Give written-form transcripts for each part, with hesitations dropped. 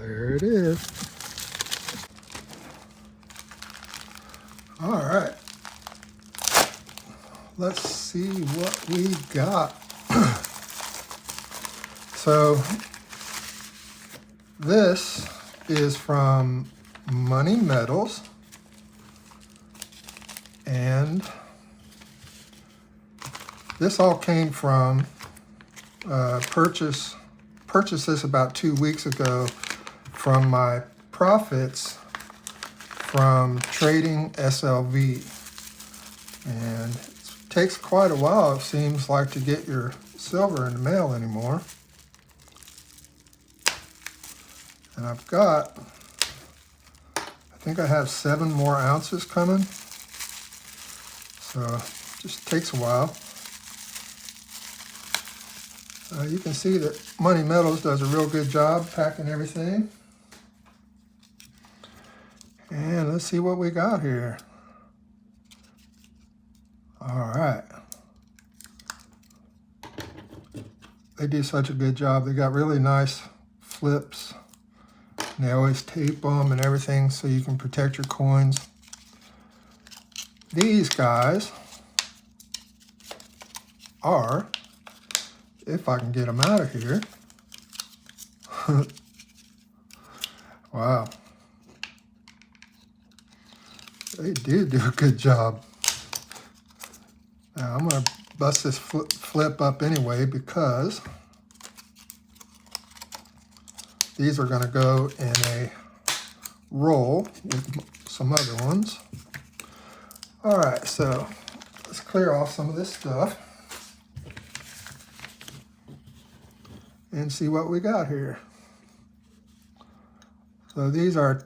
There it is. All right. Let's see what we got. So this is from Money Metals, and this all came from purchase this about 2 weeks ago from my profits from trading SLV. And it takes quite a while, it seems like, to get your silver in the mail anymore. And I've got, I think I have 7 more ounces coming. So it just takes a while. You can see that Money Metals does a real good job packing everything. And let's see what we got here. All right. They do such a good job. They got really nice flips. And they always tape them and everything so you can protect your coins. These guys are, if I can get them out of here. Wow. They do a good job. Now I'm going to bust this flip up anyway because these are going to go in a roll with some other ones. All right, so let's clear off some of this stuff and see what we got here. So these are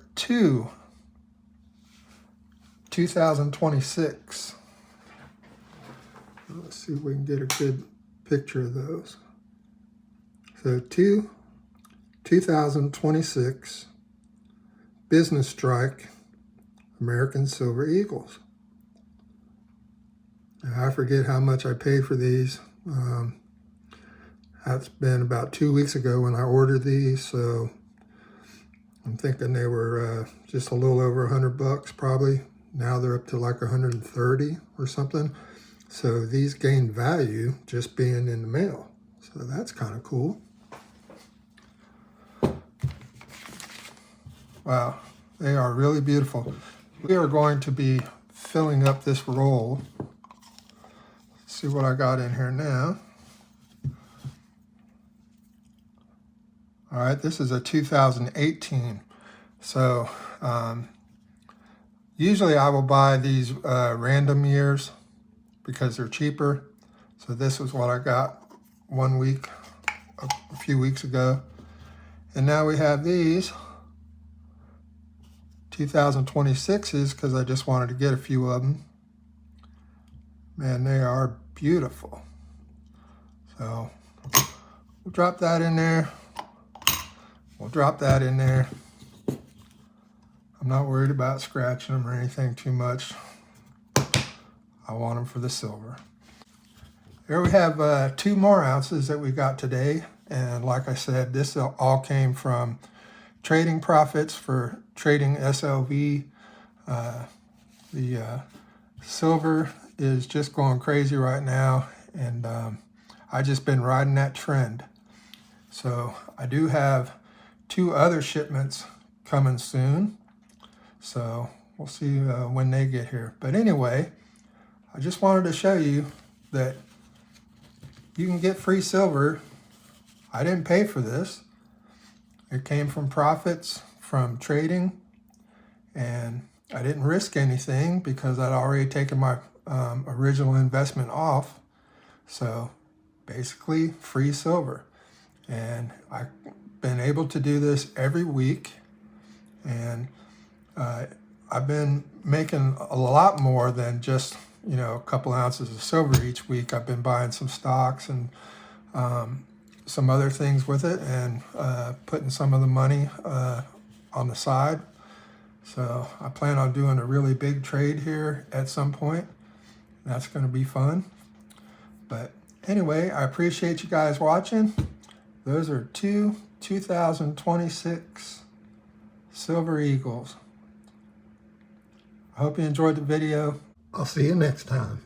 2026. Let's see if we can get a good picture of those. So 2026 Business Strike American Silver Eagles. Now, I forget how much I paid for these. That's been about 2 weeks ago when I ordered these, so I'm thinking they were just a little over $100 probably. Now they're up to like 130 or something. So these gain value just being in the mail. So that's kind of cool. Wow, they are really beautiful. We are going to be filling up this roll. Let's see what I got in here now. All right, this is a 2018. So usually I will buy these random years because they're cheaper. So this is what I got a few weeks ago. And now we have these 2026s because I just wanted to get a few of them. Man, they are beautiful. So we'll drop that in there. We'll drop that in there. I'm not worried about scratching them or anything too much. I want them for the silver. Here we have 2 more ounces that we got today. And like I said, this all came from trading profits for trading SLV. The silver is just going crazy right now. And I've just been riding that trend. So I do have 2 other shipments coming soon. So we'll see when they get here. But anyway, I just wanted to show you that you can get free silver. I didn't pay for this. It came from profits from trading, and I didn't risk anything because I'd already taken my original investment off. So basically free silver. And I've been able to do this every week, and I've been making a lot more than just, you know, a couple ounces of silver each week. I've been buying some stocks and some other things with it, and putting some of the money on the side. So I plan on doing a really big trade here at some point. That's going to be fun. But anyway, I appreciate you guys watching. Those are 2 2026 Silver Eagles. I hope you enjoyed the video. I'll see you next time.